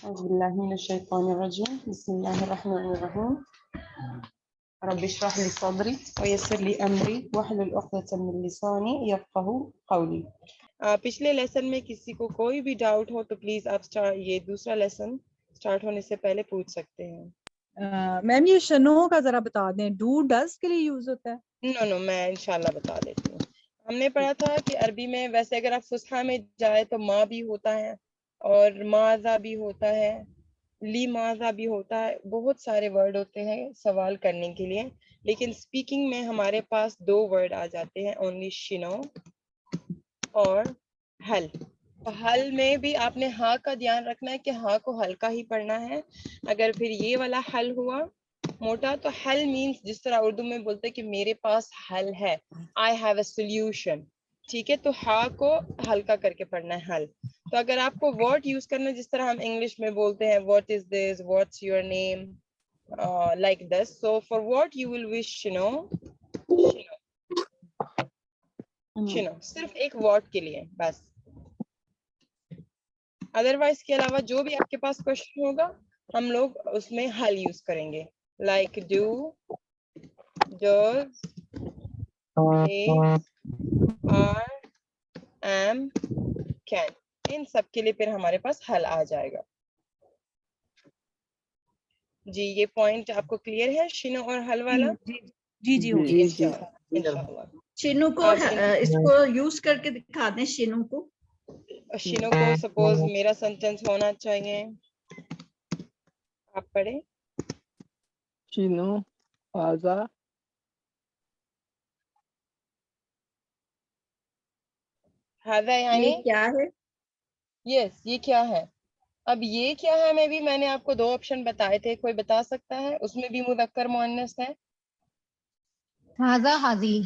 أعوذ بالله من الشيطان الرجيم بسم الله الرحمن الرحيم رب اشرح لي صدري ويسر لي أمري واحلل عقدة من لساني يفقهوا قولي. پچھلے لیسن میں کسی کو کوئی بھی ڈاؤٹ ہو تو پلیز آپ یہ دوسرا لیسن سٹارٹ ہونے سے پہلے پوچھ سکتے ہیں. میم یہ شنو کا ذرا بتا دیں، ڈو ڈز کے لیے یوز ہوتا ہے؟ نو میں انشاءاللہ بتا دیتی ہوں. ہم نے پڑھا تھا کہ عربی میں ویسے اگر آپ فصحا میں جائے تو ماں بھی ہوتا ہے اور ماذا بھی ہوتا ہے، لی ماذا بھی ہوتا ہے، بہت سارے ورڈ ہوتے ہیں سوال کرنے کے لیے. لیکن اسپیکنگ میں ہمارے پاس دو ورڈ آ جاتے ہیں، اونلی شنو اور حل. حل میں بھی آپ نے ہاں کا دھیان رکھنا ہے کہ ہاں کو ہلکا ہی پڑھنا ہے. اگر پھر یہ والا حل ہوا موٹا تو حل مینس جس طرح اردو میں بولتے ہیں کہ میرے پاس حل ہے، I have a solution. ٹھیک ہے، تو ہاں کو ہلکا کر کے پڑھنا ہے حل. تو اگر آپ کو واٹ یوز کرنا ہے جس طرح ہم انگلش میں بولتے ہیں what is this, what's your name, like this. So for what you will wish شنو، شنو صرف ایک واٹ کے لیے بس. ادروائز کے علاوہ جو بھی آپ کے پاس کوشچن ہوگا ہم لوگ اس میں حل یوز کریں گے، like do, does, are, am, can. ان سب کے لیے پھر ہمارے پاس حل آ جائے گا. جی یہ پوائنٹ آپ کو کلیئر ہے شنو اور حل والا؟ جی جی انشاءاللہ. شنو کو اس کو یوز کر کے دکھا دیں. شنو کو شنو کو سپوز میرا سینٹینس ہونا چاہیے، آپ پڑھیں. شنو آزا ہاذا یعنی یہ کیا ہے؟ یس یہ کیا ہے. اب یہ کیا ہے میں نے آپ کو دو آپشن بتائے تھے، کوئی بتا سکتا ہے؟ اس میں بھی مذکر مؤنث ہے. ہاذا ہاذی.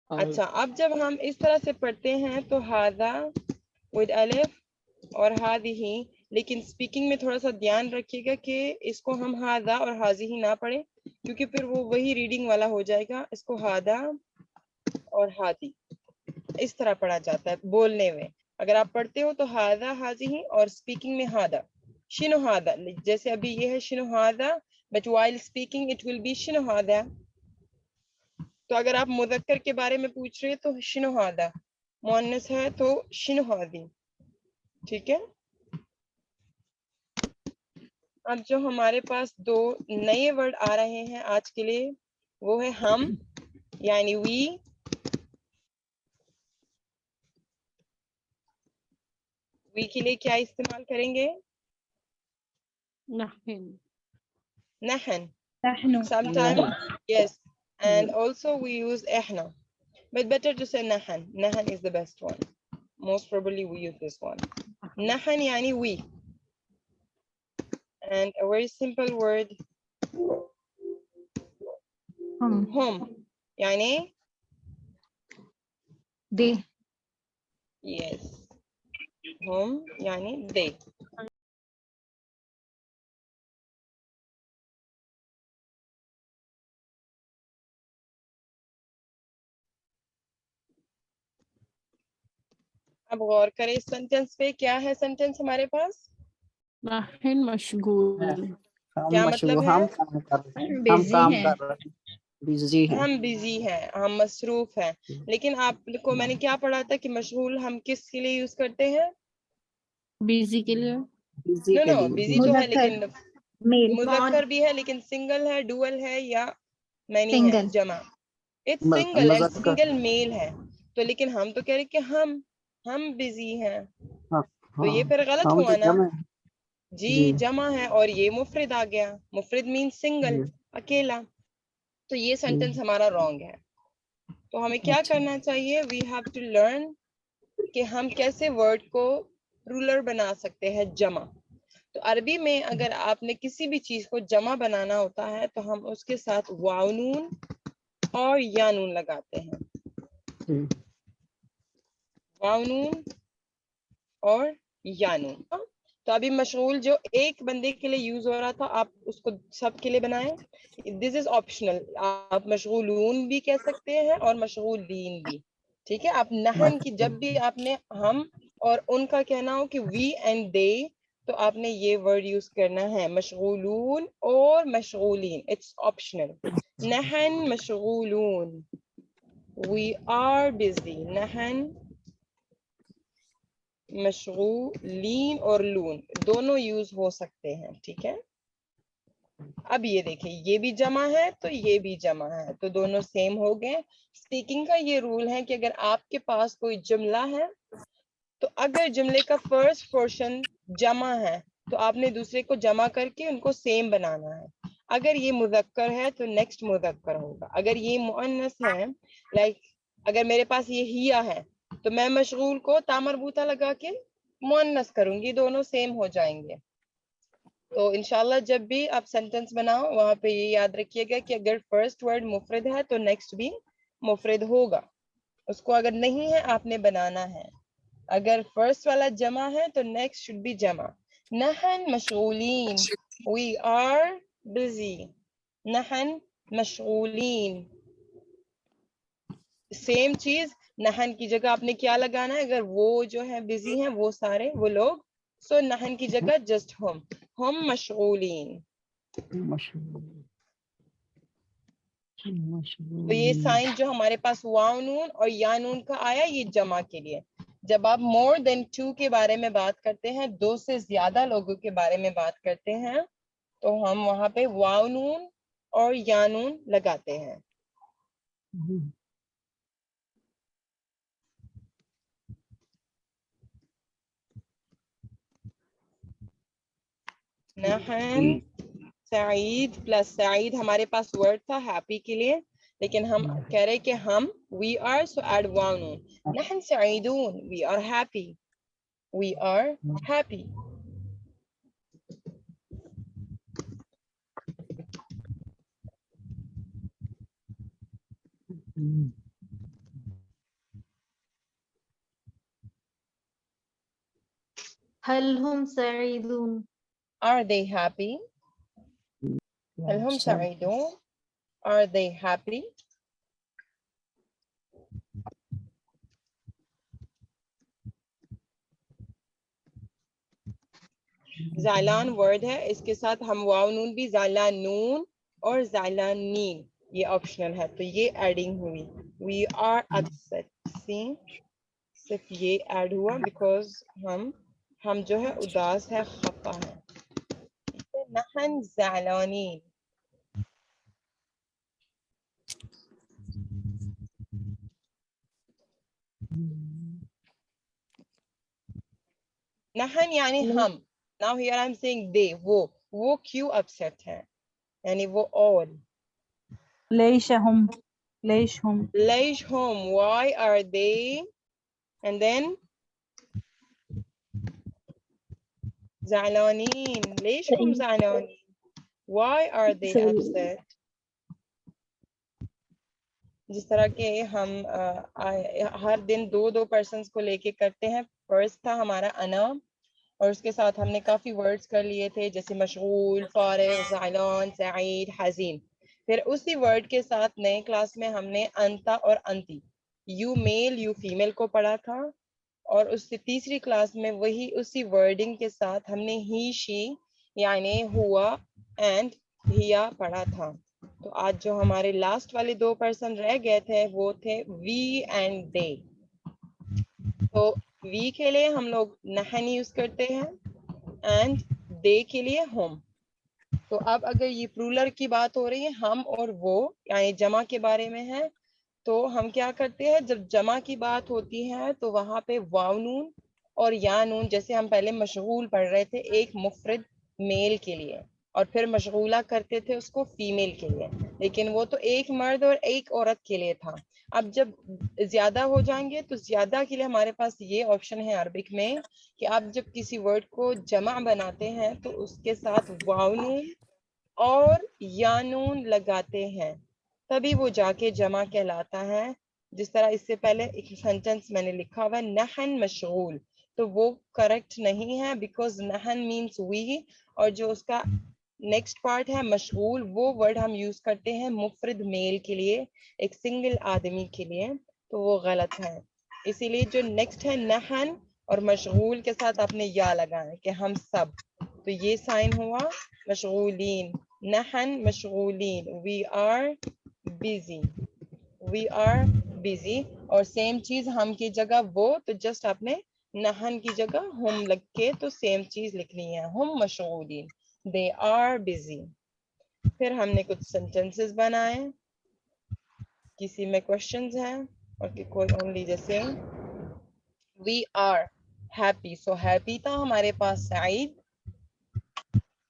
اچھا اب جب ہم اس طرح سے پڑھتے ہیں تو ہاذا ود الف اور ہذہ، لیکن اسپیکنگ میں تھوڑا سا دھیان رکھیے گا کہ اس کو ہم ہاذا اور ہذہ نہ پڑھیں کیونکہ پھر وہ وہی ریڈنگ والا ہو جائے گا. اس کو ہاذا اور ہادی اس طرح پڑھا جاتا ہے بولنے میں. اگر آپ پڑھتے ہو تو ہاذا ہذہ اور اسپیکنگ میں ہاذا. شنو ہاذا جیسے ابھی یہ ہے شنو ہاذا، but while speaking it will be شنو ہاذا. تو اگر آپ مذکر کے بارے میں پوچھ رہے تو شنو ہاذا، مؤنث ہے تو شنو ہاذی. ٹھیک ہے. اب جو ہمارے پاس دو نئے ورڈ آ رہے ہیں آج کے لیے وہ ہے ہم یعنی وی، وی کے لیے کیا استعمال کریں گے؟ نحن. Sometimes yes, and also we use ehna, but better to say nahan. Nahan is the best one. Most probably we use this one. Nahan yani we. And a very simple word hum yani they. yes, hum yani they. اب غور کریں اس sentence پہ. کیا ہے sentence ہمارے پاس؟ نحن مشغول. کیا مطلب ہے؟ ہم بزی ہیں، ہم مصروف ہیں. لیکن آپ کو میں نے کیا پڑھا تھا کہ مشغول ہم کس کے لیے یوز کرتے ہیں؟ بیزی کے لیے. نو بزی تو ہے لیکن میل مذکر بھی ہے لیکن سنگل ہے، ڈوئل ہے یا مینی ہے، Single. جمع. اٹس سنگل اینڈ سنگل میل ہے. تو لیکن ہم تو کہہ رہے کہ ہم بزی ہیں، تو یہ پھر غلط ہوا نا. جی جمع ہے اور یہ مفرد آ گیا. مفرد مین سنگل، اکیلا. تو یہ سینٹینس ہمارا رانگ ہے. تو ہمیں کیا کرنا چاہیے؟ وی ہیو ٹو لرن کہ ہم کیسے ورڈ کو رولر بنا سکتے ہیں جمع. تو عربی میں اگر آپ نے کسی بھی چیز کو جمع بنانا ہوتا ہے تو ہم اس کے ساتھ واو نون اور یا نون لگاتے ہیں. واو نون اور یا نون. تو ابھی مشغول جو ایک بندے کے لیے یوز ہو رہا تھا آپ اس کو سب کے لیے بنائیں. دس از آپشنل. آپ مشغولون بھی کہہ سکتے ہیں اور مشغولین بھی. ٹھیک ہے. آپ نحن کی جب بھی آپ نے ہم اور ان کا کہنا ہو کہ وی اینڈ دے تو آپ نے یہ ورڈ یوز کرنا ہے مشغولون اور مشغولین. It's optional. نحن مشغولون. We are busy. نحن مشغولین اور لون دونوں یوز ہو سکتے ہیں. ٹھیک ہے. اب یہ دیکھیں یہ بھی جمع ہے تو یہ بھی جمع ہے تو دونوں سیم ہو گئے. اسپیکنگ کا یہ رول ہے کہ اگر آپ کے پاس کوئی جملہ ہے تو اگر جملے کا فرسٹ پورشن جمع ہے تو آپ نے دوسرے کو جمع کر کے ان کو سیم بنانا ہے. اگر یہ مذکر ہے تو نیکسٹ مذکر ہوگا. اگر یہ مؤنث ہے لائک اگر میرے پاس یہ ہیا ہے تو میں مشغول کو تا مربوطہ لگا کے مؤنث کروں گی. دونوں سیم ہو جائیں گے. تو انشاءاللہ جب بھی آپ سینٹنس بناؤ وہاں پہ یہ یاد رکھیے گا کہ اگر فرسٹ ورڈ مفرد ہے تو نیکسٹ بھی مفرد ہوگا. اس کو اگر نہیں ہے آپ نے بنانا ہے. اگر فرسٹ والا جمع ہے تو نیکسٹ شوڈ بی جمع. نحن مشغولین. We are busy. نحن مشغولین. سیم چیز نحن کی جگہ آپ نے کیا لگانا ہے. اگر وہ جو ہے بزی ہیں وہ سارے وہ لوگ سو نحن کی جگہ جسٹ ہم مشغولین. تو یہ سائن جو ہمارے پاس واو نون اور یا نون کا آیا یہ جمع کے لیے. جب آپ مور دین 2 کے بارے میں بات کرتے ہیں 2 سے زیادہ لوگوں کے بارے میں بات کرتے ہیں تو ہم وہاں پہ واو نون اور یا نون لگاتے ہیں. نحن سعید پلس سعید ہمارے پاس ورڈ تھا ہیپی کے لیے لیکن ہم کہہ رہے کہ ہم we are so add واو نون. نحن سعیدون. we are happy. we are happy. هل هم سعيدون؟ Are they happy? هل هم سعيدون? Are they happy? زعلان ورڈ ہے اس کے ساتھ ہم واو نون بھی زعلان نون اور زعلان نین یہ آپشنل ہے تو یہ ایڈنگ ہوئی. We are upset. See صرف یہ ایڈ ہوا بیکاز ہم جو ہے اداس ہے خفا ہے. نحن زعلانین. نحن یعنی ہم. Now here I'm saying they وہ کیوں upset ہے یعنی وہ all. ليش هم ليش هم why are they and then زعلانين. ليش هم زعلانين why are they upset. جس طرح کہ ہم ہر دن دو پرسنس کو لے کے کرتے ہیں. فرسٹ تھا ہمارا انا اور اس کے ساتھ ہم نے کافی ورڈز کر لیے تھے جیسے مشغول فارغ زعلان سعید حزین. پھر اسی ورڈ کے ساتھ نئے کلاس میں ہم نے انتا اور انتی یو میل یو فیمیل کو پڑھا تھا اور اس سے تیسری کلاس میں وہی اسی ورڈنگ کے ساتھ ہم نے ہی شی یعنی ہوا اینڈ ہیا پڑھا تھا. تو آج جو ہمارے لاسٹ والے 2 پرسن رہ گئے تھے وہ تھے وی اینڈ دے. تو وی کے لیے ہم لوگ نحن یوز کرتے ہیں اینڈ دے کے لیے ہم. تو اب اگر یہ پلورل کی بات ہو رہی ہے ہم اور وہ یعنی جمع کے بارے میں ہے تو ہم کیا کرتے ہیں جب جمع کی بات ہوتی ہے تو وہاں پہ واو نون اور یا نون جیسے ہم پہلے مشغول پڑھ رہے تھے ایک مفرد میل کے لیے اور پھر مشغولہ کرتے تھے اس کو فیمیل کے لیے لیکن وہ تو ایک مرد اور ایک عورت کے لیے تھا. اب جب زیادہ ہو جائیں گے تو زیادہ کے لیے ہمارے پاس یہ آپشن ہے عربک میں کہ آپ جب کسی ورڈ کو جمع بناتے ہیں تو اس کے ساتھ واو نون اور یا نون لگاتے ہیں تبھی وہ جا کے جمع کہلاتا ہے. جس طرح اس سے پہلے ایک سینٹنس میں نے لکھا ہوا نحن مشغول تو وہ کریکٹ نہیں ہے بیکاز نحن مینس وی اور جو اس کا نیکسٹ پارٹ ہے مشغول وہ ورڈ ہم یوز کرتے ہیں مفرد میل کے لیے ایک سنگل آدمی کے لیے تو وہ غلط ہے. اسی لیے جو نیکسٹ ہے نحن اور مشغول کے ساتھ آپ نے یا لگانا کہ ہم سب. تو یہ سائن ہوا مشغولین. نحن مشغولین. We are busy. We are busy. اور سیم چیز ہم کی جگہ وہ, تو جسٹ آپ نے نحن کی جگہ ہم لگ کے تو سیم چیز لکھنی ہے. ہم مشغولین. They are busy. پھر ہم نے کچھ سینٹینسز بنائے. کسی میں کوشچنز ہیں اور کوئی اونلی جیسے we are happy. So happy تھا ہمارے پاس سعید.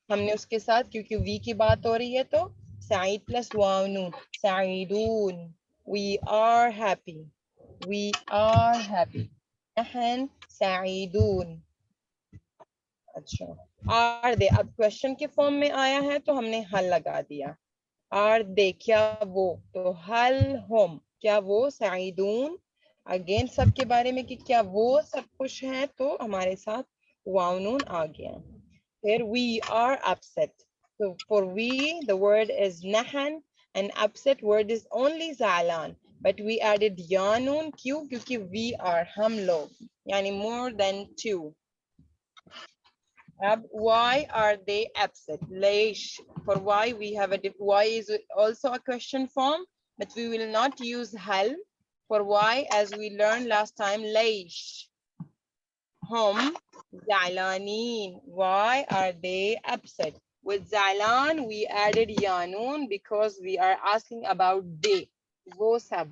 ہم نے اس کے ساتھ کیونکہ وی کی بات ہو رہی ہے تو سعید پلس واو نون سعیدون. We are happy. We are happy. نحن سعیدون. اچھا are they اب کوشچن کے فارم میں آیا ہے تو ہم نے حل لگا دیا. are they کیا وہ, تو حل ہم کیا وہ سعیدون. اگین سب کے بارے میں کہ کیا وہ سب خوش ہیں تو ہمارے ساتھ واو نون آ گیا. پھر we are upset. So for we the word is nahan and upset word is only زعلان. But we added ya noon کیوں, کیونکہ we are ہم لوگ یعنی more than two. اب why are they upset? ليش. For why we have why is also a question form, but we will not use hal for why as we learned last time. ليش هم زعلانين. Why are they upset? With زعلان we added يانون because we are asking about they. وہ سب.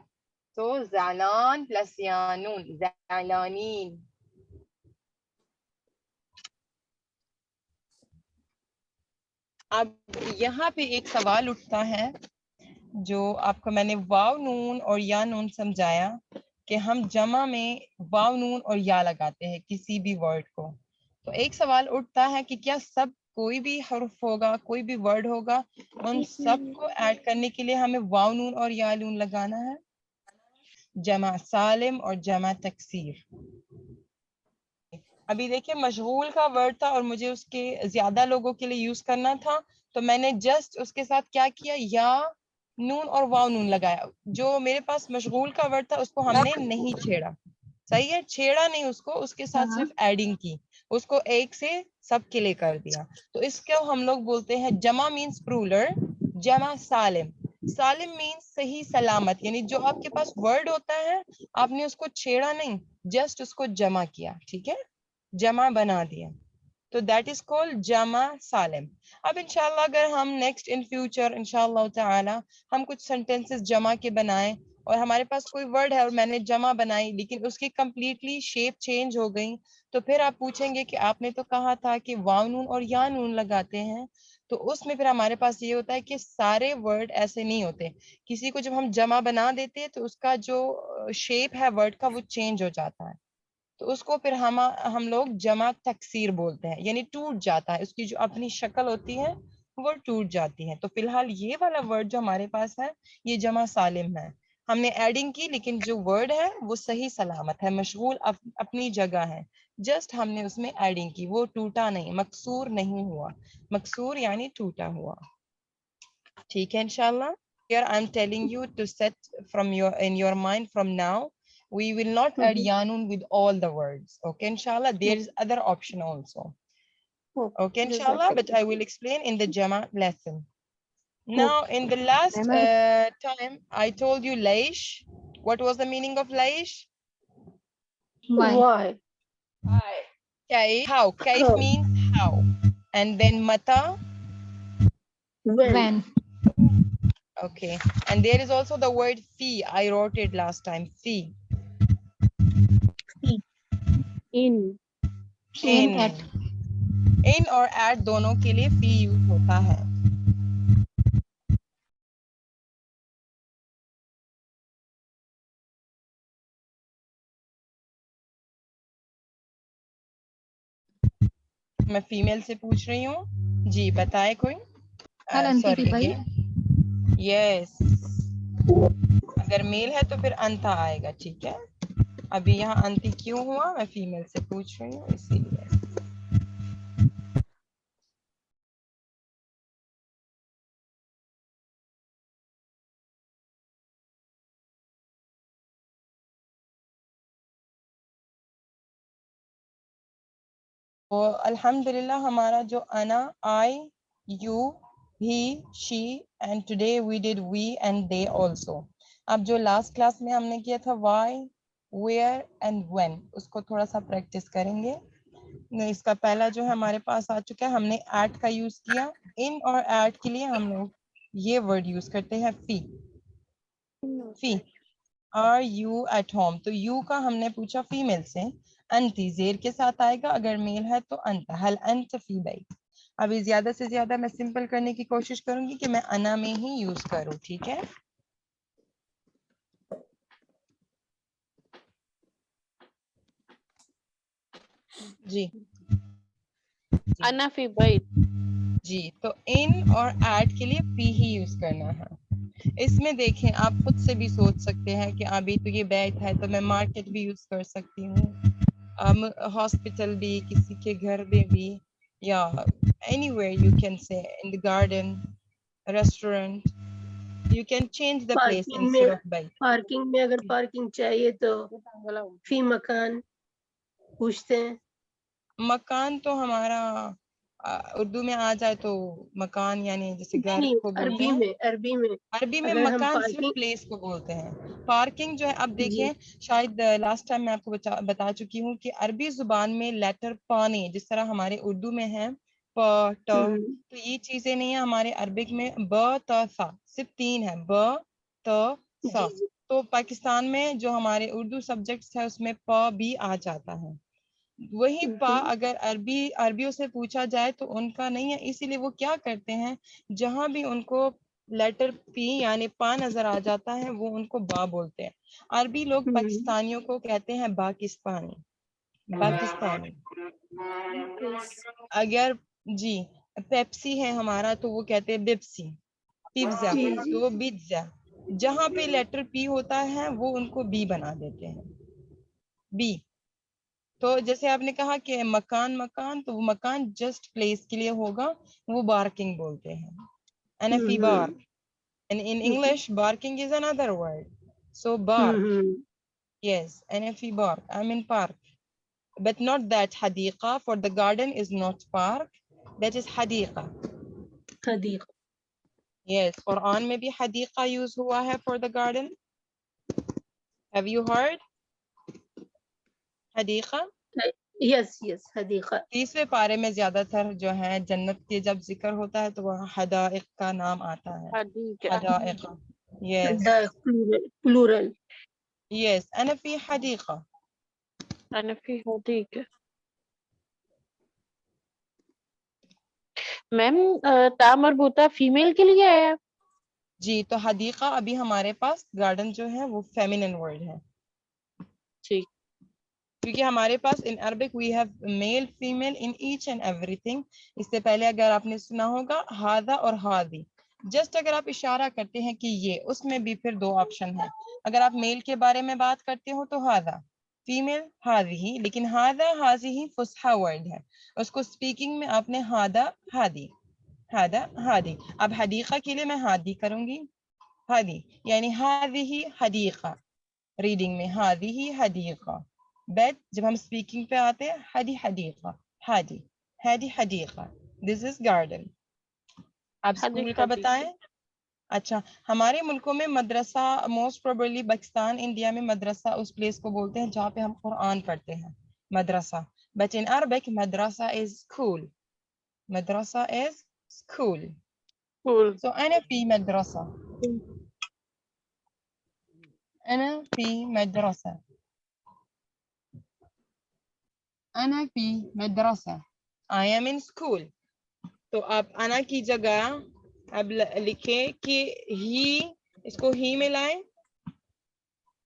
So زعلان plus يانون زعلانين. اب یہاں پہ ایک سوال اٹھتا ہے جو آپ کو میں نے واو نون اور یا نون سمجھایا کہ ہم جمع میں واو نون اور یا لگاتے ہیں کسی بھی ورڈ کو. تو ایک سوال اٹھتا ہے کہ کیا سب کوئی بھی حرف ہوگا, کوئی بھی ورڈ ہوگا, ان سب کو ایڈ کرنے کے لیے ہمیں واو نون اور یا نون لگانا ہے؟ جمع سالم اور جمع تکسیر. ابھی دیکھیں مشغول کا ورڈ تھا اور مجھے اس کے زیادہ لوگوں کے لیے یوز کرنا تھا تو میں نے جسٹ اس کے ساتھ کیا کیا, یا نون اور واو نون لگایا. جو میرے پاس مشغول کا ورڈ تھا اس کو ہم نے نہیں چھیڑا. صحیح ہے, چھیڑا نہیں اس کو, اس کے ساتھ صرف ایڈنگ کی, اس کو ایک سے سب کے لیے کر دیا. تو اس کو ہم لوگ بولتے ہیں جمع مینس پرولر, جمع سالم. سالم مینس صحیح سلامت, یعنی جو آپ کے پاس ورڈ ہوتا ہے آپ نے اس کو چھیڑا نہیں, جسٹ اس کو جمع کیا. ٹھیک ہے, جمع بنا دیا, تو دیٹ از کال جمع سالم. اب انشاءاللہ اگر ہم نیکسٹ ان فیوچر انشاءاللہ تعالی ہم کچھ سینٹینسز جمع کے بنائیں اور ہمارے پاس کوئی ورڈ ہے اور میں نے جمع بنائی لیکن اس کی کمپلیٹلی شیپ چینج ہو گئی, تو پھر آپ پوچھیں گے کہ آپ نے تو کہا تھا کہ واو نون اور یا نون لگاتے ہیں. تو اس میں پھر ہمارے پاس یہ ہوتا ہے کہ سارے ورڈ ایسے نہیں ہوتے. کسی کو جب ہم جمع بنا دیتے ہیں تو اس کا جو شیپ ہے ورڈ کا وہ چینج ہو جاتا ہے, تو اس کو پھر ہم لوگ جمع تکسیر بولتے ہیں, یعنی ٹوٹ جاتا ہے, اس کی جو اپنی شکل ہوتی ہے وہ ٹوٹ جاتی ہے. تو فی الحال یہ والا ورڈ جو ہمارے پاس ہے یہ جمع سالم ہے. ہم نے ایڈنگ کی لیکن جو ورڈ ہے وہ صحیح سلامت ہے, مشغول اپنی جگہ ہے, جسٹ ہم نے اس میں ایڈنگ کی, وہ ٹوٹا نہیں, مکسور نہیں ہوا. مکسور یعنی ٹوٹا ہوا. ٹھیک ہے انشاءاللہ. Here I'm telling you to set in your mind from now. We will not add yanun with all the words. Okay, inshallah. There is other option also. Okay, inshallah. But I will explain in the Jama lesson. Now, in the last time, I told you Laish. What was the meaning of Laish? Why? Kaif. How? Kaif means how. And then Mata. When? Okay. And there is also the word fi. I wrote it last time. Fi. In. In at. In اور at دونوں کے لیے فی use ہوتا ہے. میں female سے پوچھ رہی ہوں, جی بتائے کوئی. ہر انتی سوری کی بھائی. یس, اگر میل ہے تو پھر انتا آئے گا. ٹھیک ہے, ابھی یہاں انتی کیوں ہوا, میں فیمیل سے پوچھ رہی ہوں اسی لیے. الحمدللہ ہمارا جو انا, I, you, he, she and today we did we and they also. اب جو لاسٹ کلاس میں ہم نے کیا تھا why, where and when, اس کو تھوڑا سا پریکٹس کریں گے. اس کا پہلا جو ہے ہمارے پاس آ چکا ہے, ہم نے ایٹ کا یوز کیا. ان اور ایٹ کے لیے ہم لوگ یہ ورڈ یوز کرتے ہیں فی. فی آر یو ایٹ ہوم, تو یو کا ہم نے پوچھا فیمیل سے, انتی زیر کے ساتھ آئے گا, اگر میل ہے تو انت, حل انت فی بیت. ابھی زیادہ سے زیادہ میں سمپل کرنے کی کوشش کروں گی کہ میں انا میں ہی یوز کروں, ٹھیک ہے. جی انا فی بیت. جی تو ان اور ایٹ کے لیے فی ہی یوز کرنا ہے. اس میں دیکھیں آپ خود سے بھی سوچ سکتے ہیں کہ ابھی تو یہ بیت ہے تو میں مارکیٹ بھی یوز کر سکتی ہوں, ہاسپٹل بھی, کسی کے گھر میں بھی, یا anywhere you can say, in the garden, restaurant, you can change the place instead of بیت. پارکنگ میں اگر پارکنگ چاہیے تو فی مکان پوچھتے ہیں. مکان تو ہمارا اردو میں آ جائے تو مکان یعنی جیسے گھر کو بولتے ہیں. عربی میں مکان صرف پلیس کو بولتے ہیں. پارکنگ جو ہے اب دیکھیں, شاید لاسٹ ٹائم میں آپ کو بتا چکی ہوں کہ عربی زبان میں لیٹر پانے جس طرح ہمارے اردو میں ہے پ ٹ, تو یہ چیزیں نہیں ہیں ہمارے عربک میں. ب ت ث صرف 3 ہے, ب ت ث. تو پاکستان میں جو ہمارے اردو سبجیکٹس ہے اس میں پ بھی آ جاتا ہے. وہی پا اگر عربیوں سے پوچھا جائے تو ان کا نہیں ہے, اسی لیے وہ کیا کرتے ہیں, جہاں بھی ان کو لیٹر پی یعنی پا نظر آ جاتا ہے وہ ان کو با بولتے ہیں. عربی لوگ پاکستانیوں کو کہتے ہیں باکستانی, پاکستانی. اگر جی پیپسی ہے ہمارا تو وہ کہتے ہیں بپسی, پیپزا تو وہ بیتزا. جہاں پہ لیٹر پی ہوتا ہے وہ ان کو بی بنا دیتے ہیں, بی. تو جیسے آپ نے کہا کہ مکان مکان, تو وہ مکان جسٹ پلیس کے لیے ہوگا, وہ بارکنگ بولتے ہیں. انا فی بارک, and in English barking is another word, so bark. Yes, انا فی بارک, I'm in park, but not that Hadiqa, for the garden is not park, that is Hadiqa. Hadiqa. Yes, قرآن میں بھی حدیقہ یوز ہوا ہے for the garden. Have you heard Hadiqa? یس حدیقہ. 30ویں پارے میں زیادہ تر جو ہے جنت کے جب ذکر ہوتا ہے تو وہاں حدائق کا نام آتا ہے. حدائق. یس پلورل. یس انا فی حدیقہ. انا فی حدیقہ. میم تا مربوطہ فیمیل کے لیے ہے. جی تو حدیقہ ابھی ہمارے پاس گارڈن جو ہے وہ فیمینن ورڈ ہے. ٹھیک. کیونکہ ہمارے پاس in Arabic we have male female in each and ایوری تھنگ. اس سے پہلے اگر آپ نے سنا ہوگا ہاذا اور ہادی, جسٹ اگر آپ اشارہ کرتے ہیں کہ یہ, اس میں بھی پھر 2 آپشن ہیں. اگر آپ میل کے بارے میں بات کرتے ہو تو ہاذا, فیمیل ہاذی, لیکن ہاذا ہاذی فصحیٰ ورڈ ہے, اس کو اسپیکنگ میں آپ نے ہاذا ہادی, ہاذا ہادی. اب حدیقہ کے لیے میں ہادی کروں گی, ہادی یعنی ہذہ حدیقہ, ریڈنگ میں ہذہ حدیقہ. بیٹ جب ہم اسپیکنگ پہ آتے ہیں ہادی حدیقہ, ہادی ہادی حدیقہ, دس از گارڈن. آپ اسکول کا بتائیں. اچھا ہمارے ملکوں میں مدرسہ, موسٹ پروبیبلی پاکستان انڈیا میں مدرسہ اس پلیس کو بولتے ہیں جہاں پہ ہم قرآن پڑھتے ہیں, مدرسہ. بٹ ان عربک مدرسہ از اسکول, مدرسہ از اسکول. So انا فی مدرسہ, انا فی مدرسہ, انا فی مدرسہ, I am in school. تو آپ انا کی جگہ اب لکھیں کہ ہی, اس کو ہی میں لائیں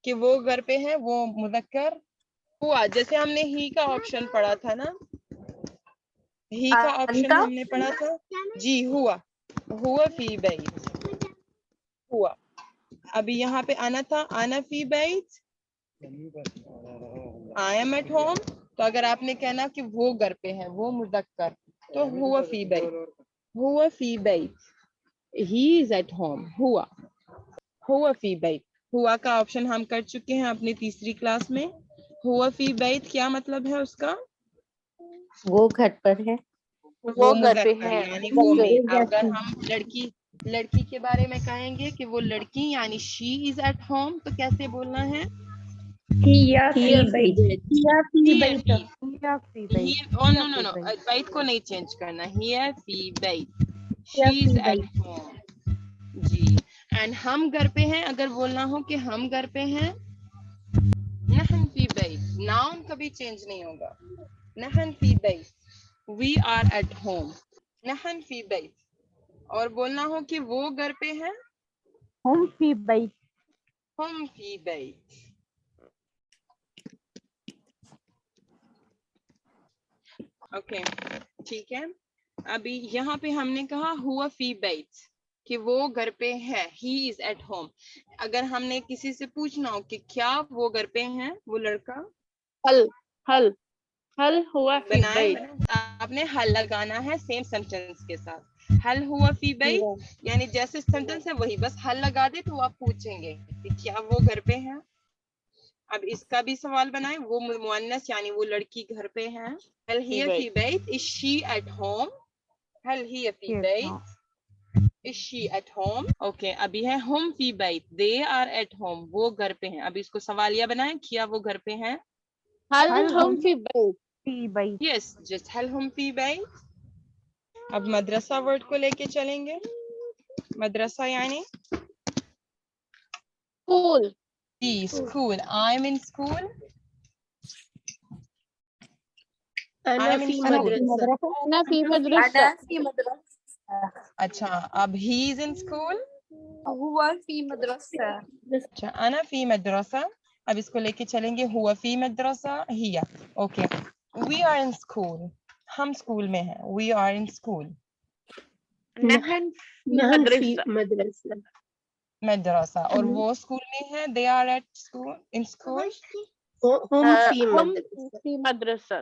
کہ وہ گھر پہ ہے, وہ مذکر ہوا. جیسے ہم نے ہی کا آپشن پڑھا تھا نا, ہی کا آپشن ہم نے پڑھا تھا. جی ہوا, ہوا فی بیت, ہوا. ابھی یہاں پہ انا تھا, انا فی بیت, I am at home. تو اگر آپ نے کہنا کہ وہ گھر پہ ہے, وہ مذکر, تو ہوا فی بیت, ہوا فی بیت, he is at home, ہوا, ہوا فی بیت. ہوا کا آپشن ہم کر چکے ہیں اپنی تیسری کلاس میں. ہوا فی بیت کیا مطلب ہے اس کا؟ وہ گھر پر ہے. وہ گھر پہ مذکر ہے. یعنی وہ میل. اگر ہم لڑکی کے بارے میں کہیں گے کہ وہ لڑکی یعنی she is at home تو کیسے بولنا ہے؟ هي في بيت. بیت کو نہیں چینج کرنا. ہی فی بیت. she is at home. جی. اینڈ ہم گھر پہ ہیں اگر بولنا ہو کہ ہم گھر پہ ہیں نحن فی بیت. ناؤن کبھی چینج نہیں ہوگا. نحن فی بیت. we are at home. نحن فی بیت. اور بولنا ہو کہ وہ گھر پہ ہیں ہم فی بیت. ہم فی بیت. اوکے ٹھیک ہے. ابھی یہاں پہ ہم نے کہا ہوا فی بیت کہ وہ گھر پہ ہے. ہی از ایٹ ہوم. اگر ہم نے کسی سے پوچھنا ہو کہ کیا وہ گھر پہ ہیں وہ لڑکا حل ہوا فی بیت. آپ نے حل لگانا ہے سیم سینٹینس کے ساتھ. حل ہوا فی بیت یعنی جیسے سینٹینس ہے وہی بس حل لگا دے تو آپ پوچھیں گے کہ کیا وہ گھر پہ ہیں. اب اس کا بھی سوال بنائیں. وہ مؤنث یعنی وہ لڑکی گھر پہ ہے. هل هي في بيت؟ Is she at home? هل هي في بيت؟ Is she at home? Okay. ابھی ہے ہم فی بیت. They are at home. وہ گھر پہ ہیں. اب اس کو سوالیہ بنائیں. کیا وہ گھر پہ ہیں؟ حل ہم فی بیت. فی بیت. Yes. Just هل هم في بيت. اب مدرسہ ورڈ کو لے کے چلیں گے. مدرسہ یعنی اسکول. جی school. I'm in school. أنا في مدرسة. انا فی مدرسہ. اچھا اب he is in school. ہوا فی مدرسہ. اچھا انا فی مدرسہ. اب اس کو لے کے چلیں گے ہوا فی مدرسہ ہیا. Okay. we are in school. ہم اسکول میں ہیں. we are in school. نحن فی نحن في مدرسہ. مدرسة. مدرسہ. اور وہ اسکول میں ہے. they are at school. in school. هم في ہم مدرسة. فی مدرسہ.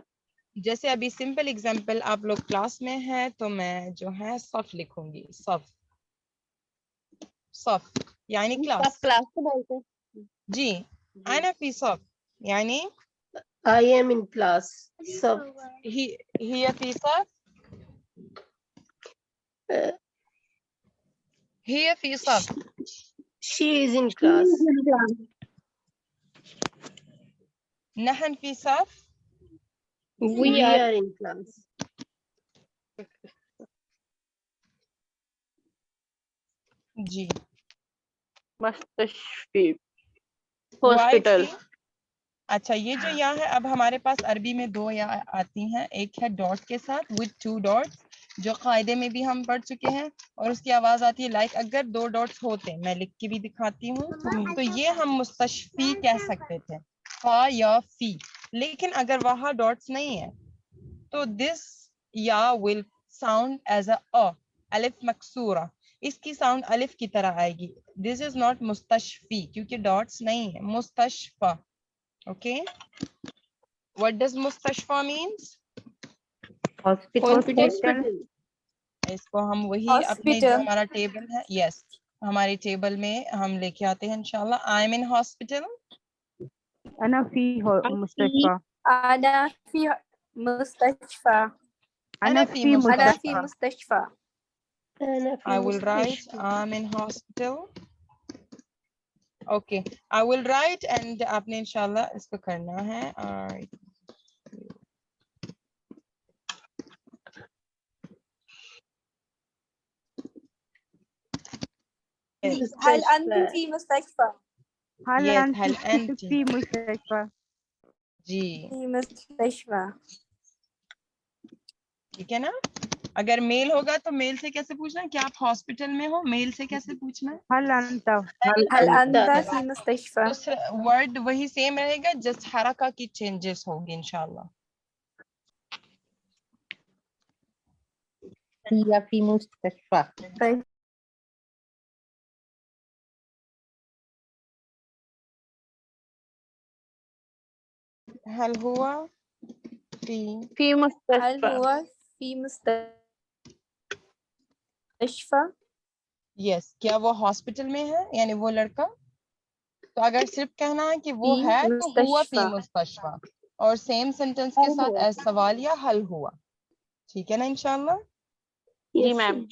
جیسے ابھی سمپل اگزامپل آپ لوگ کلاس میں ہیں تو میں جو ہے صف لکھوں گی. صف یعنی کلاس. آپ کلاس کو بولتے ہیں. جی. انا فی صف یعنی I am in class. صف. هي في صف. هي في صف. She is in class. نحن في صف. We are in class. جی. مستشفی. ہاسپٹل. اچھا یہ جو یا ہے اب ہمارے پاس عربی میں دو یا آتی ہیں. ایک ہے ڈاٹ کے ساتھ with 2 dots جو قاعدے میں بھی ہم پڑھ چکے ہیں. اور اس کی آواز آتی ہے لائک اگر 2 ڈاٹس ہوتے. میں لکھ کے بھی دکھاتی ہوں. تو یہ ہم مستشفی کہہ سکتے تھے فا یا فی. لیکن اگر وہاں ڈاٹس نہیں ہے تو دس یا will sound as a الف مکسورہ. اس کی ساؤنڈ الف کی طرح آئے گی. دس از ناٹ مستشفی کیونکہ ڈاٹس نہیں ہے. مستشفی. Okay. What does مستشفی means? Hospital. اس کو ہم وہی اپنے جو ہمارا ٹیبل ہے. یس ہماری ٹیبل میں ہم لے کے آتے ہیں انشاءاللہ. I'm in hospital. انا فی مستشفى. أنا في مستشفى. أنا في مستشفى. أنا في I will write مستشفى. I'm in hospital. Okay. I will write and آپ نے انشاءاللہ اس کو کرنا ہے. هل أنت في مستشفى؟ هل Yes, هل أنت أنت في مستشفى؟ جی في مستشفى. ٹھیک ہے نا. اگر میل ہوگا تو میل سے کیسے پوچھنا ہے کہ آپ ہاسپٹل میں ہو. میل سے کیسے پوچھنا ہے. هل أنت هل أنت في مستشفى؟ ورڈ وہی سیم رہے گا جسٹ حرکہ کی چینجز ہوگی انشاءاللہ. هي في مستشفى. هل هو في هل مستشفى. هو في مستشفى؟ یس کیا وہ ہاسپٹل میں ہے یعنی وہ لڑکا. تو اگر صرف کہنا ہے کہ وہ ہے تو ہوا فی مستشفی. اور سیم سینٹینس کے ساتھ ایز سوال یا حل ہوا. ٹھیک ہے نا انشاءاللہ؟ جی میم.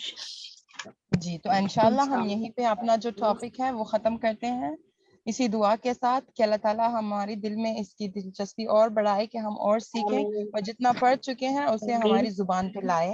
جی تو انشاءاللہ ہم یہیں پہ اپنا جو ٹاپک ہے وہ ختم کرتے ہیں اسی دعا کے ساتھ کہ اللہ تعالیٰ ہماری دل میں اس کی دلچسپی اور بڑھائے کہ ہم اور سیکھیں اور جتنا پڑھ چکے ہیں اسے ہماری زبان پہ لائے.